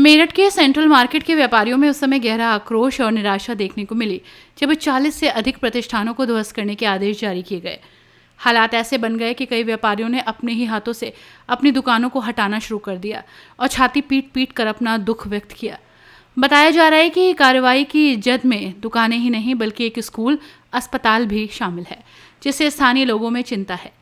मेरठ के central market के व्यापारियों में उस समय गहरा आक्रोश और निराशा देखने को मिली जब 40 से अधिक प्रतिष्ठानों को ध्वस्त करने के आदेश जारी किए गए। हालात ऐसे बन गए कि कई व्यापारियों ने अपने ही हाथों से अपनी दुकानों को हटाना शुरू कर दिया और छाती पीट पीट कर अपना दुख व्यक्त किया। बताया जा रहा है कि कार्रवाई की जद में दुकानें ही नहीं बल्कि एक स्कूल, अस्पताल भी शामिल है, जिससे स्थानीय लोगों में चिंता है।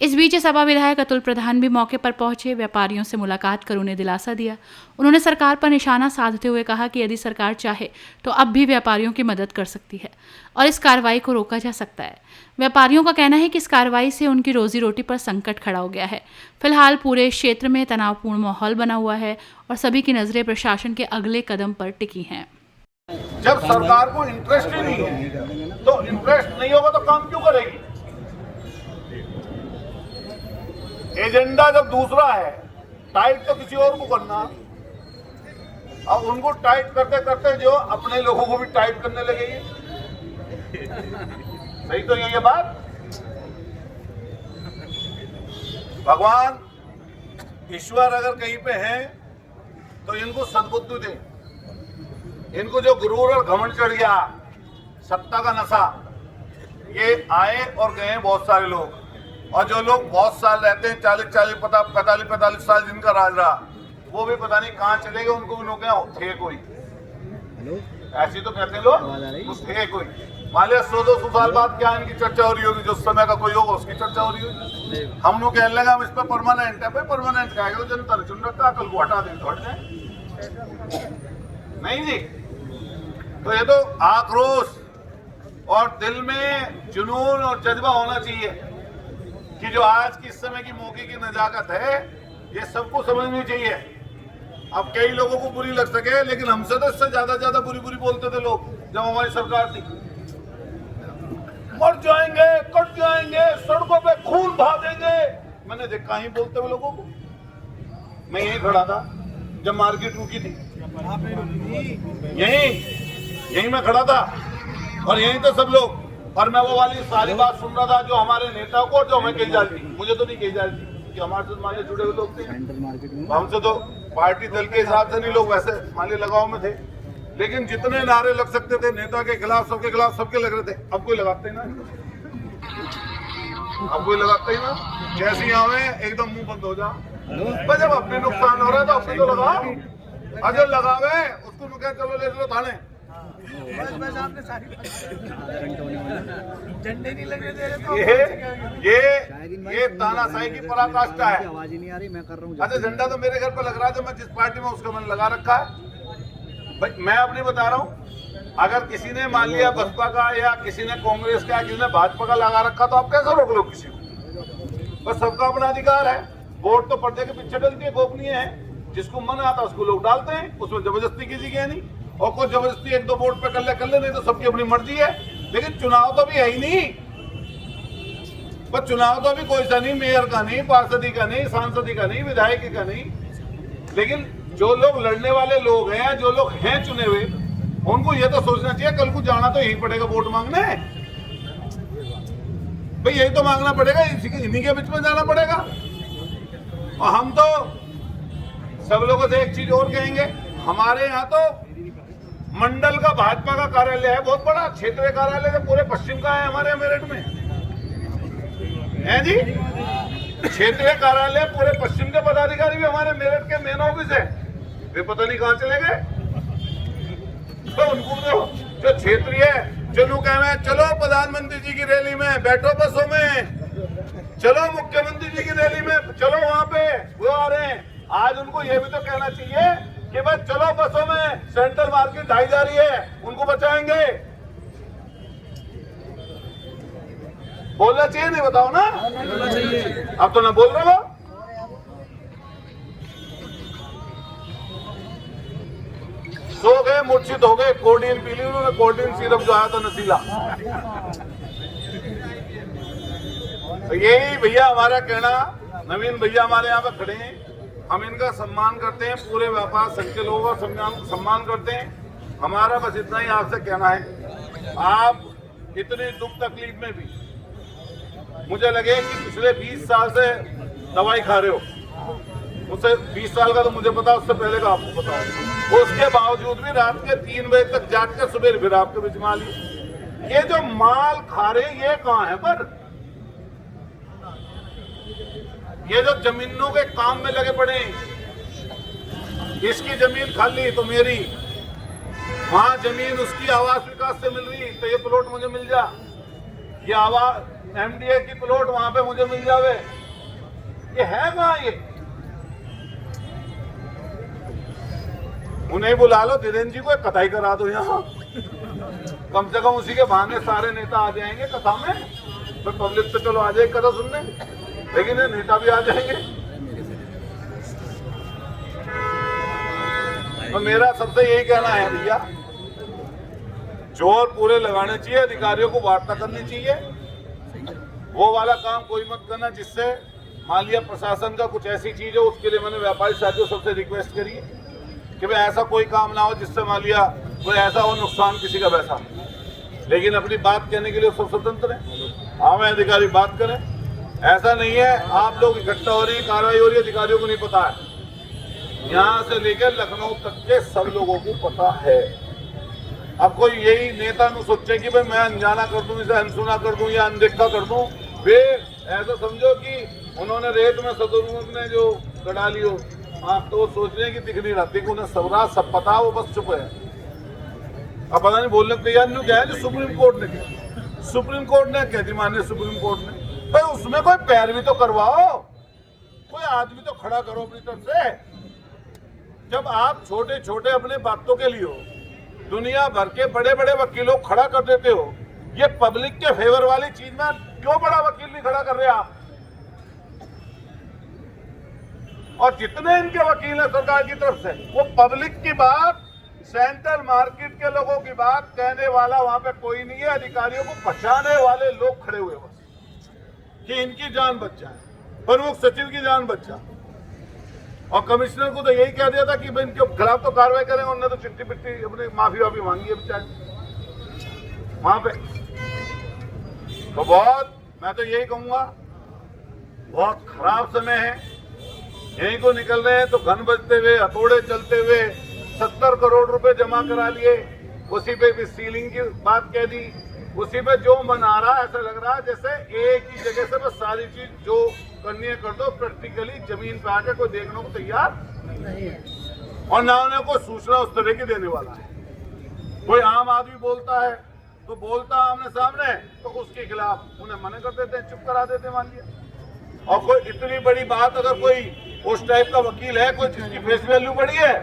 इस बीच सपा विधायक अतुल प्रधान भी मौके पर पहुंचे, व्यापारियों से मुलाकात कर उन्हें दिलासा दिया। उन्होंने सरकार पर निशाना साधते हुए कहा कि यदि सरकार चाहे तो अब भी व्यापारियों की मदद कर सकती है और इस कार्रवाई को रोका जा सकता है। व्यापारियों का कहना है कि इस कार्रवाई से उनकी रोजी रोटी पर संकट खड़ा हो गया है। फिलहाल पूरे क्षेत्र में तनावपूर्ण माहौल बना हुआ है और सभी की नजरें प्रशासन के अगले कदम पर टिकी हैं। जब सरकार को इंटरेस्ट ही नहीं है तो इंटरेस्ट नहीं होगा तो काम क्यों करेगी? एजेंडा जब दूसरा है, टाइट तो किसी और को करना। अब उनको टाइट करते करते जो अपने लोगों को भी टाइट करने लगेगी। सही तो यही है बात। भगवान ईश्वर अगर कहीं पे है तो इनको सद्बुद्धि दे। इनको जो गुरूर और घमंड चढ़ गया, सत्ता का नशा, ये आए और गए बहुत सारे लोग, और जो लोग बहुत साल रहते हैं, 45 साल जिनका राज रहा, वो भी पता नहीं कहाँ चले गए। उनको भी लोग थे कोई, ऐसी तो कहते हैं लोग, थे कोई। मान लिया 100-200 साल बाद क्या इनकी चर्चा हो रही होगी, जो समय का कोई होगा उसकी चर्चा हो रही होगी। हम लोग कहने लगा हम इस पर परमानेंट है। भाई परमानेंट क्या है? तो जनता ने चुन रखा, कल को हटा देंगे तो हट जाए। नहीं जी, तो ये तो आक्रोश और दिल में जुनून और जज्बा होना चाहिए कि जो आज की समय की मौके की नजाकत है, ये सबको समझनी चाहिए। अब कई लोगों को बुरी लग सके, लेकिन हमसे तो इससे ज्यादा बुरी बोलते थे लोग जब हमारी सरकार थी। मर जाएंगे, कट जाएंगे, सड़कों पे खून बहा देंगे। मैंने देखा ही बोलते हुए लोगों को। मैं यहीं खड़ा था जब मार्केट रुकी थी, यहीं मैं खड़ा था और यहीं थे सब लोग, और मैं वो वाली सारी बात सुन रहा था जो हमारे नेता को, जो हमें कही जाती, मुझे तो नहीं कही जाती कि हमारे साथ मान जुड़े हुए लोग थे। हमसे तो पार्टी दल के हिसाब से नहीं, लोग वैसे मान लगाव में थे, लेकिन जितने नारे लग सकते थे नेता के खिलाफ, सबके लग रहे थे। अब कोई लगाते ही ना, जैसे यहाँ में एकदम मुंह बंद हो जा। जब अपने नुकसान हो रहा है तो अपने तो लगाओ, अजय लगावे उसको नुकसान, चलो ले लो थाने। बस आपने सारी झंडे नहीं लगने दे रहे तो ये तानाशाही की पराकाष्ठा है। आवाज ही नहीं आ रही, मैं कर रहा हूँ। अच्छा, झंडा तो मेरे घर पर लग रहा है, जो मैं जिस पार्टी में उसका मैंने लगा रखा है। भाई मैं अपनी बता रहा हूँ, अगर किसी ने मान लिया बसपा का या किसी ने कांग्रेस का, किसी ने भाजपा का लगा रखा, तो आप कैसे रोक लो किसी को? बस सबका अपना अधिकार है। वोट तो पर्दे के पीछे डलती है, गोपनीय है। जिसको मन आता है उसको लोग डालते हैं, उसमें जबरदस्ती किसी की है नहीं। और कुछ जबरदस्ती 1-2 वोट पे कर ले, नहीं तो सबकी अपनी मर्जी है। लेकिन चुनाव तो अभी है ही नहीं। पर चुनाव तो अभी कोई सा नहीं, मेयर का नहीं, पार्षदी का नहीं, सांसदी का नहीं, विधायक का नहीं। लेकिन जो लोग लड़ने वाले लोग हैं, जो लोग हैं चुने हुए, उनको ये तो सोचना चाहिए कल को जाना तो यही पड़ेगा वोट मांगने। भाई यही तो मांगना पड़ेगा, इन्हीं के बीच में जाना पड़ेगा। और हम तो सब लोगों से एक चीज और कहेंगे, हमारे यहाँ तो मंडल का भाजपा का कार्यालय है, बहुत बड़ा क्षेत्रीय कार्यालय है, पूरे पश्चिम का है हमारे मेरठ में, है जी। क्षेत्रीय कार्यालय पूरे पश्चिम के पदाधिकारी भी हमारे मेरठ के मेन ऑफिस है। वे पता नहीं कहां चले गए। तो उनको जो क्षेत्रीय, जो लोग कहे चलो प्रधानमंत्री जी की रैली में बैठो, बसों में चलो, मुख्यमंत्री जी की रैली में चलो, वहां पे वो आ रहे हैं। आज उनको ये भी तो कहना चाहिए कि बस चलो बसों में, सेंट्रल मार्केट ढाई जा रही है, उनको बचाएंगे। बोलना चाहिए नहीं? बताओ ना, अब तो ना बोल रहे हो। सो गए, मूर्छित हो गए, कोल्ड पी ली उन्होंने, कोल्ड सिरप जो आया था नशीला। तो यही भैया हमारा कहना, नवीन भैया हमारे यहाँ पे खड़े हैं, हम इनका सम्मान करते हैं, पूरे व्यापार संघ के लोगों का सम्मान करते हैं। हमारा बस इतना ही आपसे कहना है, आप इतनी दुख तकलीफ में भी मुझे लगे कि पिछले 20 साल से दवाई खा रहे हो, उससे 20 साल का तो मुझे पता, उससे पहले का आपको पता है। उसके बावजूद भी रात के 3 बजे तक जाग के सुबह फिर आपके बीच में आ लिए। ये जो माल खा रहे ये कहाँ है? पर ये जो जमीनों के काम में लगे पड़े, इसकी जमीन खाली तो मेरी, वहां जमीन उसकी आवास विकास से मिल रही तो ये प्लॉट मुझे मिल जा, ये आवास एमडीए की प्लॉट वहां पे मुझे मिल जावे। ये है कहां? ये उन्हें बुला लो, धीरेन्द्र जी को कथाई करा दो यहाँ, कम से कम उसी के बहाने सारे नेता आ जाएंगे कथा में। तो पब्लिक तो चलो आ जाएगी कथा सुनने, लेकिन ये नेता भी आ जाएंगे। तो मेरा सबसे यही कहना है भैया, जोर पूरे लगाने चाहिए, अधिकारियों को वार्ता करनी चाहिए। वो वाला काम कोई मत करना जिससे मान लिया प्रशासन का कुछ ऐसी चीज हो, उसके लिए मैंने व्यापारी साथियों सबसे रिक्वेस्ट करी कि भाई ऐसा कोई काम ना हो जिससे मान लिया कोई ऐसा हो नुकसान किसी का वैसा। लेकिन अपनी बात कहने के लिए सब स्वतंत्र है, हमें अधिकारी बात करें। ऐसा नहीं है आप लोग इकट्ठा हो रही, कार्रवाई हो रही है, अधिकारियों को नहीं पता है। यहाँ से लेकर लखनऊ तक के सब लोगों को पता है। अब कोई यही नेता न सोचे कि भाई मैं अनजाना कर दूं, इसे अनसुना कर दूं या अनदेखा कर दूं। वे ऐसा समझो कि उन्होंने रेत में सदरुओं ने जो गड़ा लियो, आप तो सोच रहे हैं कि दिख नहीं रहा, देखो उन्हें सब रात सब पता, वो बस चुप है। अब पता नहीं बोलने को तैयार नहीं क्या है जो सुप्रीम कोर्ट ने किया। सुप्रीम कोर्ट ने क्या थी, माननीय सुप्रीम कोर्ट ने, भाई उसमें कोई पैरवी तो करवाओ, कोई आदमी तो खड़ा करो अपनी तरफ से। जब आप छोटे छोटे अपने बातों के लिए दुनिया भर के बड़े बड़े वकीलों खड़ा कर देते हो, ये पब्लिक के फेवर वाली चीज में क्यों बड़ा वकील नहीं खड़ा कर रहे आप? और जितने इनके वकील हैं सरकार की तरफ से, वो पब्लिक की बात, सेंट्रल मार्केट के लोगों की बात कहने वाला वहां पे कोई नहीं है। अधिकारियों को बचाने वाले लोग खड़े हुए बस कि इनकी जान बच जाए, प्रमुख सचिव की जान बच जाए। और कमिश्नर को तो यही कह दिया था कि भाई इनके खिलाफ तो कार्रवाई करेंगे, उन्होंने तो चिट्ठी पिट्ठी अपनी माफी वाफी मांगी है बेचारे वहां पे। तो बहुत, मैं तो यही कहूंगा, बहुत खराब समय है। यहीं को निकल रहे हैं तो घन बजते हुए, हथौड़े चलते हुए 70 करोड़ रुपए जमा करा लिए, उसी पे भी सीलिंग की बात कह दी, उसी पे जो बना रहा है ऐसा लग रहा है जैसे एक ही जगह से बस सारी चीज जो करनी है कर दो। प्रैक्टिकली जमीन पे आके कोई देखने को तैयार नहीं है और ना उन्हें कोई सूचना उस तरह की देने वाला है। कोई आम आदमी बोलता है तो बोलता आमने सामने, तो उसके खिलाफ उन्हें मना कर देते हैं, चुप करा देते हैं मान लिया। और कोई इतनी बड़ी बात अगर कोई उस टाइप का वकील है, कोई जिसकी फेस वैल्यू बड़ी है,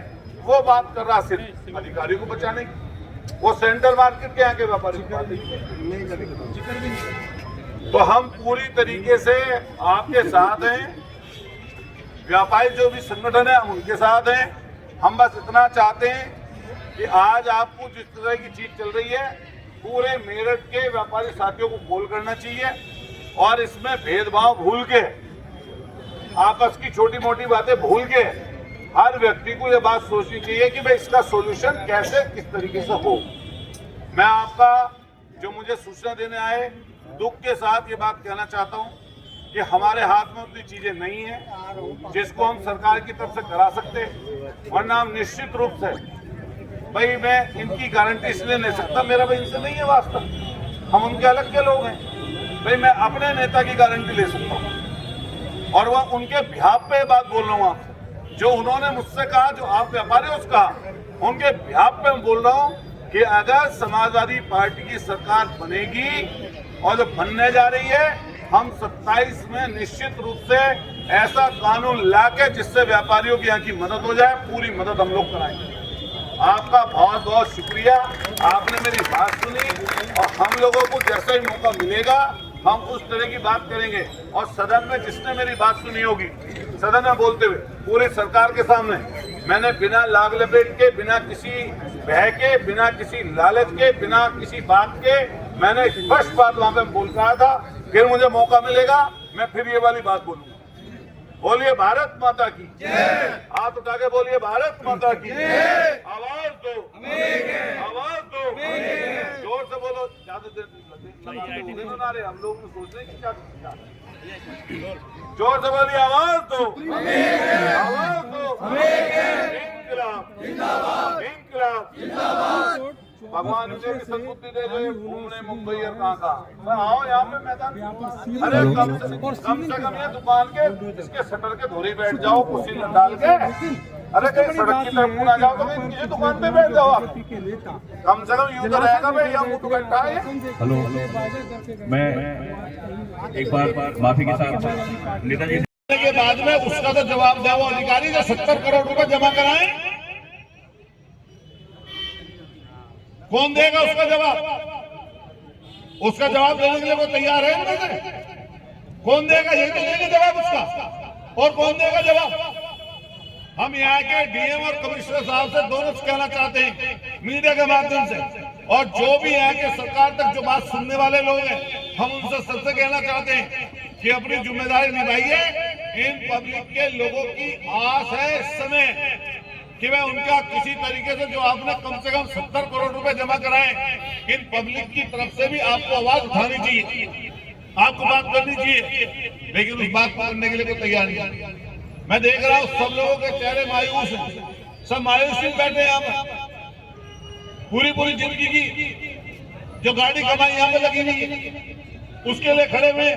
वो बात कर रहा सिर्फ अधिकारी को बचाने की, वो सेंट्रल मार्केट के यहाँ के व्यापारी। तो हम पूरी तरीके से आपके साथ हैं, व्यापारी जो भी संगठन है हम उनके साथ हैं। हम बस इतना चाहते हैं कि आज आपको जिस तरह की चीज चल रही है, पूरे मेरठ के व्यापारी साथियों को कॉल करना चाहिए और इसमें भेदभाव भूल के, आपस की छोटी मोटी बातें भूल के, हर व्यक्ति को यह बात सोचनी चाहिए कि भाई इसका सॉल्यूशन कैसे किस तरीके से हो। मैं आपका जो मुझे सूचना देने आए, दुख के साथ ये बात कहना चाहता हूं कि हमारे हाथ में उतनी चीजें नहीं है जिसको हम सरकार की तरफ से करा सकते, वरना हम निश्चित रूप से, भाई मैं इनकी गारंटी इसलिए नहीं सकता, मेरा भाई इनसे नहीं है वास्ता, हम उनके अलग के लोग हैं। भाई मैं अपने नेता की गारंटी ले सकता हूँ और वह उनके बिहाफ पे बात बोल रहा हूँ आपसे। जो उन्होंने मुझसे कहा, जो आप व्यापारी हो उसका, उनके बिहाफ पे मैं बोल रहा हूँ कि अगर समाजवादी पार्टी की सरकार बनेगी और जो बनने जा रही है, हम 27 में निश्चित रूप से ऐसा कानून लाके जिससे व्यापारियों की यहाँ की मदद हो जाए, पूरी मदद हम लोग कराएंगे। आपका बहुत बहुत शुक्रिया, आपने मेरी बात सुनी और हम लोगों को जैसा ही मौका मिलेगा हम उस तरह की बात करेंगे। और सदन में जिसने मेरी बात सुनी होगी, सदन में बोलते हुए पूरी सरकार के सामने मैंने बिना लाग लपेट के, बिना किसी भय के, बिना किसी लालच के, बिना किसी बात के, मैंने स्पष्ट बात वहां पे बोल कहा था। फिर मुझे मौका मिलेगा मैं फिर ये वाली बात बोलूंगा। बोलिए भारत माता की जय, हाथ उठा के बोलिए भारत माता की जय। आवाज दो, आवाज दो, जोर से बोलो तो ज्यादा देर लगाते होंगे ना नारे, हम लोग सोच रहे हैं कि क्या जोर से बोलिए, आवाज दो, आवाज दो, इंकलाब जिंदाबाद, इंकलाब जिंदाबाद। भगवान मुझे भी सद्बुद्धि दे जो घूमने मुंबई और कहाँ आओ यहाँ पे मैदान। अरे कम से कम ये दुकान के इसके शटर के धोरी बैठ जाओ कुर्सी डाल के। अरे कहीं सड़क की तरफ ना जाओ तो किसी दुकान पे बैठ जाओ आप, कम से कम यूं तो रहेगा भाई यहाँ मुंह बैठा है। हेलो, मैं एक बार माफी के साथ नेताजी के बाद में उसका तो जवाब दे वो अधिकारी जो 70 करोड़ रुपए जमा कराए, कौन देगा उसका जवाब? उसका जवाब देने के लिए वो तैयार है? कौन देगा? यही तो देंगे जवाब उसका, और कौन देगा जवाब? हम यहाँ के डीएम और कमिश्नर साहब से दोनों से कहना चाहते हैं मीडिया के माध्यम से, और जो भी यहाँ के सरकार तक जो बात सुनने वाले लोग हैं, हम उनसे सबसे कहना चाहते हैं कि अपनी जिम्मेदारी निभाइए। इन पब्लिक के लोगों की आस है इस समय कि वह उनका किसी तरीके से जो आपने कम से कम 70 करोड़ रुपए जमा कराए, इन पब्लिक की तरफ से भी आपको आवाज उठानी चाहिए, आपको बात करनी चाहिए, लेकिन उस बात को करने के लिए कोई तैयार नहीं। मैं देख रहा हूँ सब लोगों के चेहरे मायूस हैं, सब मायूस ही बैठे यहाँ पर। पूरी जिंदगी की जो गाड़ी कमाई यहाँ पे लगी हुई है उसके लिए खड़े हुए,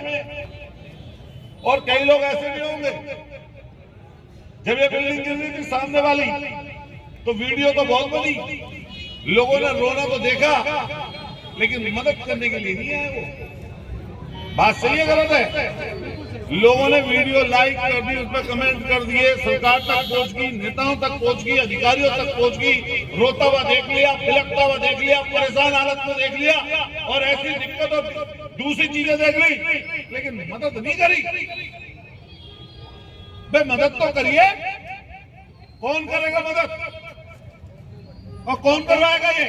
और कई लोग ऐसे भी होंगे जब ये बिल्डिंग गिर रही थी सामने वाली तो वीडियो तो बहुत बनी, लोगों ने रोना तो देखा लेकिन मदद करने के लिए नहीं आए वो। बात सही है गलत है? लोगों ने वीडियो लाइक कर दी, उस पर कमेंट कर दिए, सरकार तक पहुंच गई, नेताओं तक पहुंच गई, अधिकारियों तक पहुंच गई, रोता हुआ देख लिया, फिलकता हुआ देख लिया, परेशान हालत में देख लिया, और ऐसी दिक्कतों दूसरी चीजें देख ली, लेकिन मदद नहीं करी। भाई मदद तो करिए, कौन करेगा मदद और कौन करवाएगा ये?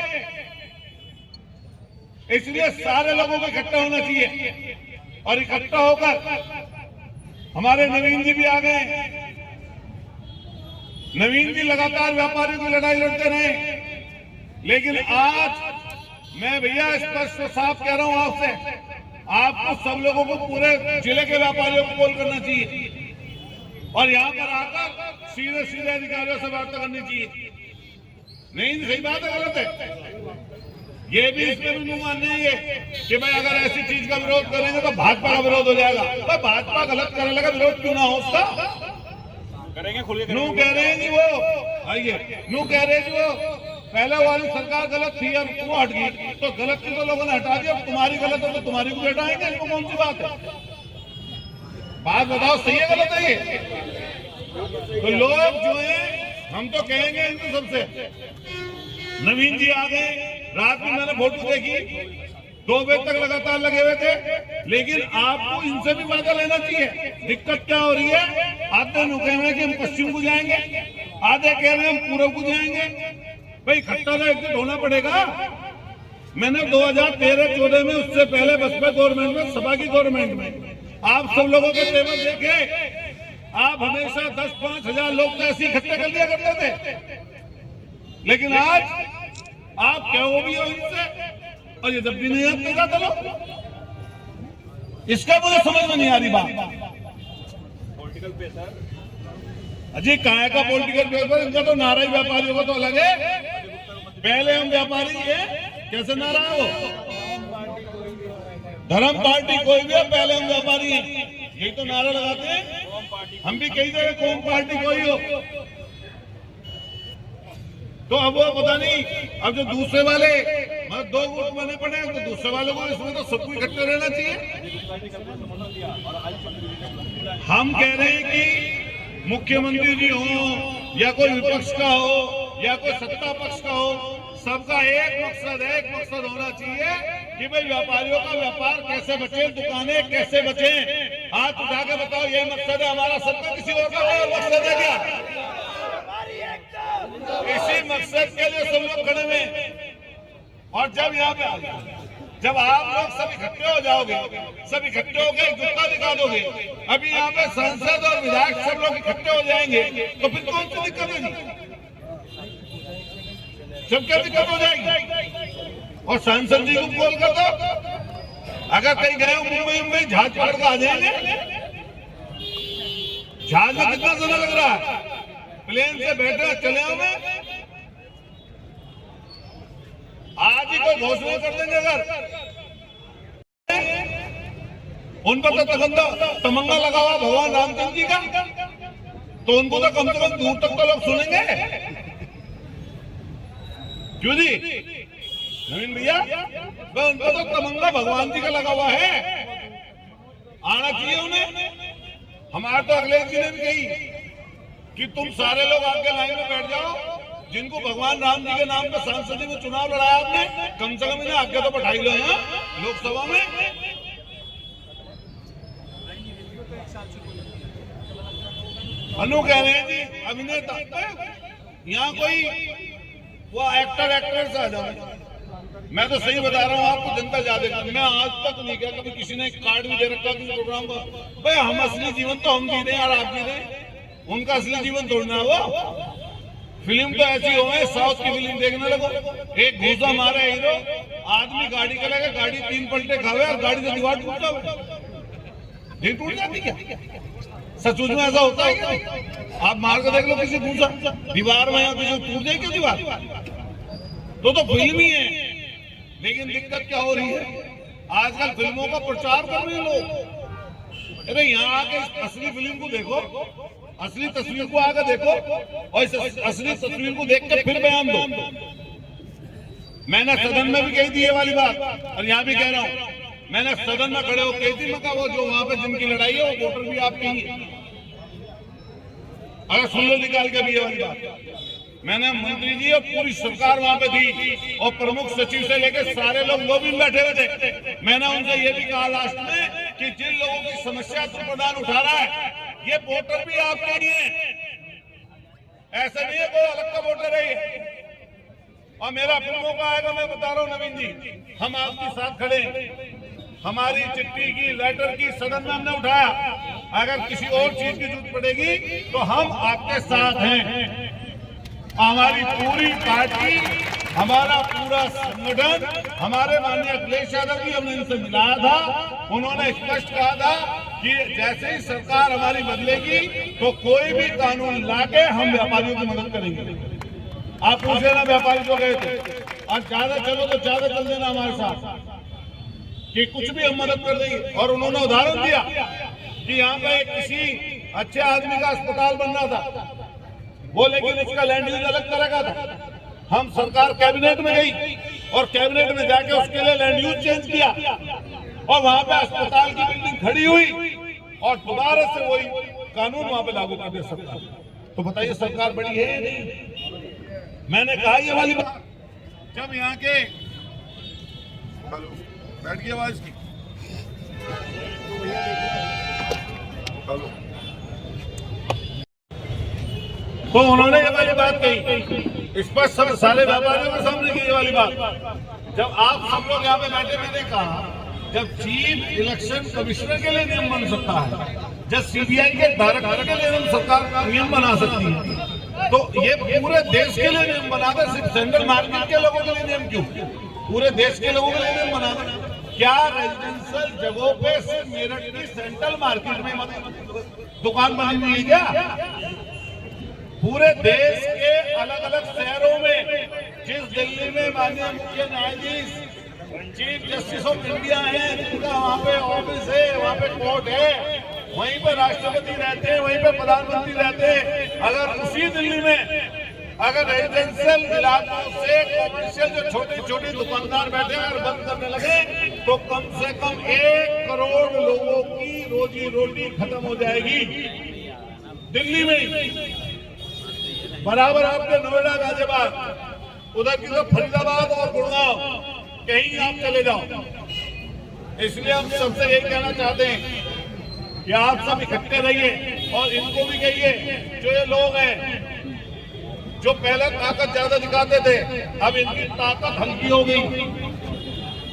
इसलिए सारे लोगों को इकट्ठा होना चाहिए, और इकट्ठा होकर हमारे नवीन जी भी आ गए। नवीन जी लगातार व्यापारियों की लड़ाई लड़ते रहे, लेकिन आज मैं भैया स्पष्ट साफ कह रहा हूं आपसे, आपको सब लोगों को पूरे जिले के व्यापारियों को कॉल करना चाहिए और यहाँ पर आकर सीधे अधिकारियों से वार्ता करनी चाहिए। नहीं सही बात है, गलत है? ये भी इसमें भी नहीं मानना है कि भाई अगर ऐसी चीज का विरोध करेंगे तो भाजपा का विरोध हो जाएगा। तो भाजपा गलत करने लगा, विरोध क्यों ना हो उसका? करेंगे, खुले नू कह रहे हैं जी वो, आइए नू कह रहे हैं जी वो पहले वाली सरकार गलत थी और वो हट गई, तो गलत थी तो लोगों ने हटा दिया, तुम्हारी गलत है तो तुम्हारी को हटाएंगे, इसको कौन सी बात है? बात बताओ, सही है गलत है ये? तो लोग जो है हम तो कहेंगे इनको सबसे, नवीन जी आ गए, रात में मैंने फोटो देखी, 2 बजे तक लगातार लगे हुए थे, लेकिन आपको इनसे भी वादा लेना चाहिए। दिक्कत क्या हो रही है? आधे लोग कह रहे हैं कि हम पश्चिम को जाएंगे, आधे कह रहे हैं हम पूर्व को जाएंगे। भाई इकट्ठा तो एक दिन होना पड़ेगा। मैंने 2013-14 में, उससे पहले बसपा गवर्नमेंट में, सपा की गवर्नमेंट में आप सब लोगों के तेवर देखे, आप हमेशा 10-5 हजार लोग तो ऐसे इकट्ठे कर लिया करते थे, लेकिन आज आप कहो भी हो इनसे और ये जब भी नहीं आते जाते लोग, इसका मुझे समझ में नहीं आ रही बात। पॉलिटिकल प्रेशर अजी कहाँ का पॉलिटिकल प्रेशर? इनका तो नारा ही व्यापारियों का तो अलग है। पहले हम व्यापारी है, कैसे नारा है वो? धर्म पार्टी कोई भी है, पहले हम व्यापारी हैं, यही तो नारा लगाते हैं। हम भी कही जगह कौन पार्टी कोई हो, तो अब वो पता नहीं, अब जो दूसरे वाले मतलब 2 गुट बने पड़े हैं, तो दूसरे वालों को इसमें तो सबको इकट्ठे रहना चाहिए। हम कह रहे हैं कि मुख्यमंत्री जी हो या कोई विपक्ष का हो या कोई सत्ता पक्ष का हो, सबका एक मकसद होना चाहिए कि भाई व्यापारियों का व्यापार कैसे बचे, दुकानें कैसे बचे। हाथ उठा के बताओ, यही मकसद है हमारा, सबका किसी और का मकसद है क्या? इसी मकसद के लिए सब लोग खड़े हुए। और जब यहाँ पे जब आप लोग सब इकट्ठे हो जाओगे, सब इकट्ठे होकर एकजुटता दिखा दोगे, अभी यहाँ पे सांसद और विधायक सब लोग इकट्ठे हो जाएंगे, तो फिर कौन सी दिक्कत होगी? सब क्या दिक्कत हो जाएगी? और सांसद जी को कॉल कर दो। अगर कहीं गए हो मुंबई जहाज पकड़ के आ जाएंगे। जहाज में कितना समय लग रहा है, प्लेन से बैठे चले आओ में आज ही कोई घोषणा कर देंगे। अगर उन पर तो तमंगा लगा हुआ भगवान रामचंद्र जी का, तो उनको तो कम से कम दूर तक तो लोग सुनेंगे। क्यों जी नवीन भैया, उनको तो तमंगा भगवान जी का लगा हुआ है, आना चाहिए उन्हें। हमारे तो अखिलेश जी ने भी कही कि तुम सारे लोग आके लाइन में बैठ जाओ, जिनको भगवान राम जी के नाम पर सांसद में चुनाव लड़ाया आपने, कम से कम इन्हें आगे तो बैठाई लो यहाँ लोकसभा में। अनु कह रहे हैं जी अभिनेता, यहाँ कोई वो एक्ट्रेस आ जाए। मैं तो सही बता रहा हूँ आपको, जनता ज्यादा। मैं आज तक नहीं किया कभी किसी ने कार्ड भी दे रखा किसी प्रोग्राम का। भाई हम असली जीवन तो हम जी रहे हैं और आप जी रहे हैं, उनका असली जीवन तोड़ना हुआ। फिल्म तो ऐसी हो गई, साउथ की फिल्म देखने लगो, एक घूसा मारे हीरो, आदमी गाड़ी का लगे, गाड़ी 3 पलटे खावे और गाड़ी से दीवार टूट जाए। नहीं टूट जाती क्या? सचमुच में ऐसा होता है क्या? आप मार कर देख लो किसी घूसा दीवार में, या किसी टूट जाए क्यों दीवार? तो फिल्म ही है। लेकिन दिक्कत क्या हो रही है, आजकल फिल्मों का प्रचार कर रहे हैं लोग। अरे यहाँ आके असली फिल्म को देखो, असली तस्वीर को आगे देखो, और इस असली तस्वीर को देख कर फिर बयान दो। मैंने सदन में भी कही थी ये वाली बात, और यहाँ भी कह रहा हूँ। मैंने सदन में खड़े हो कही थी, मैं वो जो वहां पे जिनकी लड़ाई है वो वोटर भी आपके ही है। अगर सुन लो निकाल के भी ये वाली बात, मैंने मंत्री जी और पूरी सरकार वहां पे थी, और प्रमुख सचिव से लेकर सारे लोग लॉबी में बैठे हुए थे। मैंने उनसे ये भी कहा लास्ट में कि जिन लोगों की समस्या तो प्रधान उठा रहा है, ये वोटर भी आपके लिए है, ऐसा नहीं है कोई अलग का वोटर है। और मेरा फिल्मों का आएगा, मैं बता रहा हूँ नवीन जी, हम आपके साथ खड़े हैं। हमारी चिट्ठी की, लेटर की सदन में हमने उठाया। अगर किसी और चीज की जरूरत पड़ेगी तो हम आपके साथ हैं। हमारी पूरी पार्टी, हमारा पूरा संगठन, हमारे माननीय अखिलेश यादव जी, हमने इनसे मिलाया था। उन्होंने स्पष्ट कहा था कि जैसे ही सरकार हमारी बदलेगी तो कोई भी कानून लाके हम व्यापारियों की मदद करेंगे। आप पूछ लेना व्यापारी जो गए थे, और ज्यादा चलो तो ज्यादा चल देना हमारे साथ, कि कुछ भी हम मदद कर देंगे। और उन्होंने उदाहरण दिया कि यहाँ पे किसी अच्छे आदमी का अस्पताल बनना था वो, लेकिन उसका लैंड यूज अलग तरह का था। हम सरकार कैबिनेट में गई और कैबिनेट में जाके उसके लिए लैंड यूज चेंज किया, और वहां पे अस्पताल की बिल्डिंग खड़ी हुई, और दोबारा से वही कानून वहां पे लागू कर दिया सरकार। तो बताइए सरकार बड़ी है नहीं? मैंने कहा ये वाली बात, जब यहाँ के बैठ गई आवाज की, तो उन्होंने ये वाली बात कही स्पष्ट, सब सारे व्यापारियों के सामने की ये वाली बात। जब आप सब लोग यहाँ पे बैठे, मैंने कहा जब चीफ इलेक्शन कमिश्नर के लिए नियम बन सकता है, जब सीबीआई के डायरेक्टर के लिए सरकार नियम बना सकती है, तो ये पूरे देश के लिए नियम बना दे। सिर्फ सेंट्रल मार्केट के लोगों के लिए नियम क्यों? पूरे देश के लोगों के लिए नियम बना दे। क्या रेजिडेंशियल जगहों पे सिर्फ मेरठ की सेंट्रल मार्केट में दुकान बनी हुई है क्या? पूरे देश के अलग अलग शहरों में, जिस दिल्ली में माननीय मुख्य न्यायाधीश चीफ जस्टिस ऑफ इंडिया है, जिनका वहाँ पे ऑफिस है, वहाँ पे कोर्ट है, वहीं पे राष्ट्रपति रहते हैं, वहीं पे प्रधानमंत्री रहते हैं। अगर उसी दिल्ली में अगर रेजिडेंशियल इलाकों से कॉमर्शियल जो छोटी छोटी दुकानदार बैठे हैं और बंद करने लगे, तो कम से कम 1 करोड़ लोगों की रोजी रोटी खत्म हो जाएगी दिल्ली में। बराबर आपके नोएडा, गाजियाबाद, उधर की तो फरीदाबाद और गुड़गांव, कहीं आप चले जाओ। इसलिए हम सबसे यही कहना चाहते हैं कि आप सब इकट्ठे रहिए, और इनको भी कहिए जो ये लोग हैं जो पहले ताकत ज्यादा दिखाते थे, अब इनकी ताकत हल्की हो गई।